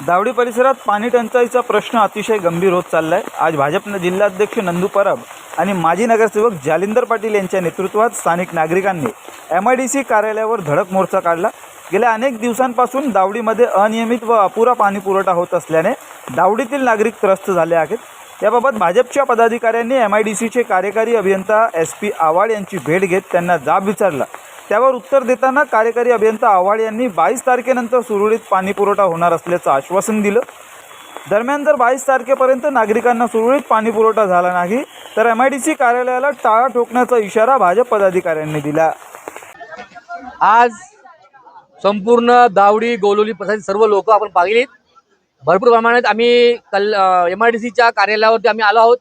दावडी परिसरात पाणी टंचाईचा प्रश्न अतिशय गंभीर होत चालला आहे। आज भाजपने जिल्हाध्यक्ष नंदू परब आणि माजी नगरसेवक जालिंदर पाटील यांच्या नेतृत्वात स्थानिक नागरिकांनी MIDC कार्यालयावर धडक मोर्चा काढला। गेल्या अनेक दिवसांपासून दावडीमध्ये अनियमित व अपुरा पाणी पुरवठा होत असल्याने दावडीतील नागरिक त्रस्त झाले आहेत। याबाबत भाजपच्या पदाधिकाऱ्यांनी MIDCचे कार्यकारी अभियंता SP आवाड यांची भेट घेत त्यांना जाब विचारला। त्यावर उत्तर देताना कार्यकारी अभियंता आव्हाड यांनी 22 तारखेनंतर सुरळीत पाणी पुरवठा होणार असल्याचं आश्वासन दिलं। दरम्यान जर 22 तारखेपर्यंत नागरिकांना सुरळीत पाणी पुरवठा झाला नाही तर MIDC कार्यालयाला टाळा ठोकण्याचा इशारा भाजप पदाधिकाऱ्यांनी दिला। आज संपूर्ण दावडी गोलोली प्रसाद सर्व लोक आपण पाहिलीत। भरपूर प्रमाणात आम्ही MIDCच्या कार्यालयावरती आम्ही आलो आहोत।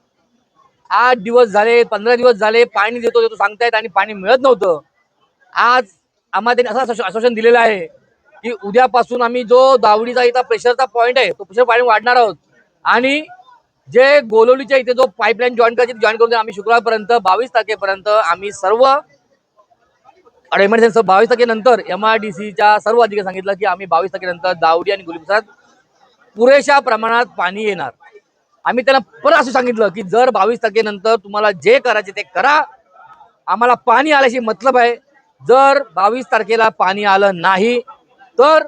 8 दिवस झाले 15 दिवस झाले पाणी देतो सांगतायत आणि पाणी मिळत नव्हतं। आज आम्हाला त्यांनी असं आश्वासन दिलेलं आहे की उद्यापासून आम्ही जो दावडीचा इथं प्रेशरचा पॉईंट आहे तो प्रेशर पाणी वाढणार आहोत आणि जे गोलोलीच्या इथे जो पाईपलाईन जॉईन करायची जॉईन करून आम्ही शुक्रवारपर्यंत 22 तारखेपर्यंत आम्ही सर्व 22 तारखेनंतर MIDCच्या सर्व अधिकारी सांगितलं की आम्ही 22 तारखेनंतर दावडी आणि गोलोली परिसरात पुरेशा प्रमाणात पाणी येणार। आम्ही त्यांना परत असं सांगितलं की जर 22 तारखेनंतर तुम्हाला जे करायचे ते करा, आम्हाला पाणी आल्याशी मतलब आहे। जर 22 तारखेला पाणी आलं नाही तर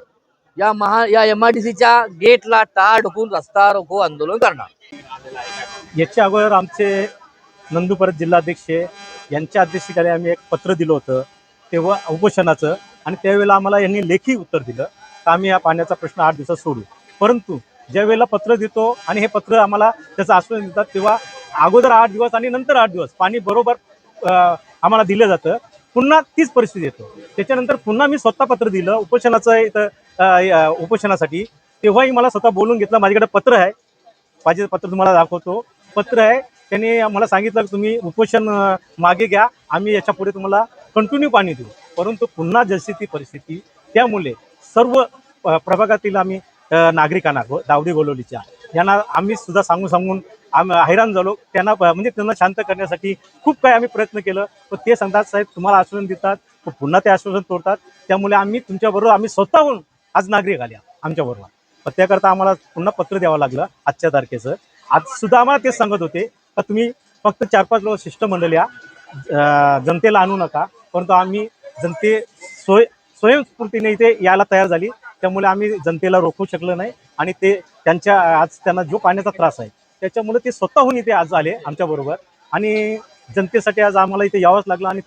या MIDCच्या गेटला टाळ ठोकून रस्ता रोको आंदोलन करणार। याच्या अगोदर आमचे नंदू परब जिल्हाध्यक्ष यांच्या अध्यक्षतेखाली आम्ही एक पत्र दिलं होतं तेव्हा उपोषणाचं, आणि त्यावेळेला आम्हाला यांनी लेखी उत्तर दिलं तर आम्ही या पाण्याचा प्रश्न 8 दिवसात सोडू। परंतु ज्या वेळेला पत्र देतो आणि हे पत्र आम्हाला त्याचं आश्वासन देतात तेव्हा अगोदर 8 दिवस आणि नंतर 8 दिवस पाणी बरोबर आम्हाला दिलं जातं, पुन्हा तीच परिस्थिती येतो। त्याच्यानंतर पुन्हा मी स्वतः पत्र दिलं उपोषणाचं इथं उपोषणासाठी, तेव्हाही मला स्वतः बोलून घेतलं। माझ्याकडे पत्र आहे, पाहिजे पत्र तुम्हाला दाखवतो। पत्र आहे, त्यांनी मला सांगितलं की तुम्ही उपोषण मागे घ्या, आम्ही याच्या पुढे तुम्हाला कंटिन्यू पाणी देऊ। परंतु पुन्हा जशी ती परिस्थिती, त्यामुळे सर्व प्रभागातील आम्ही नागरिकांना दावडी गोलोलीच्या यांना आम्ही सुद्धा सांगून आम्ही हैराण झालो। त्यांना म्हणजे त्यांना शांत करण्यासाठी खूप काही आम्ही प्रयत्न केलं, पण ते सांगतात साहेब तुम्हाला आश्वासन देतात पुन्हा ते आश्वासन तोडतात। त्यामुळे आम्ही तुमच्याबरोबर आम्ही स्वतःहून आज नागरिक आले आमच्याबरोबर, पण त्याकरता आम्हाला पुन्हा पत्र द्यावं लागलं आजच्या तारखेचं। आज सुद्धा आम्हाला तेच सांगत होते का तुम्ही फक्त 4-5 लोक शिष्टमंडळ या, जनतेला आणू नका। परंतु आम्ही जनते स्वयंस्फूर्तीने इथे यायला तयार झाली, त्यामुळे आम्ही जनतेला रोखू शकलो नाही आणि ते आज त्यांना जो पाण्याचा त्रास आहे त्याच्यामुळे ते स्वतःहून इथे आज आले आमच्याबरोबर आणि जनतेसाठी आज आम्हाला इथे यावंच लागलं आणि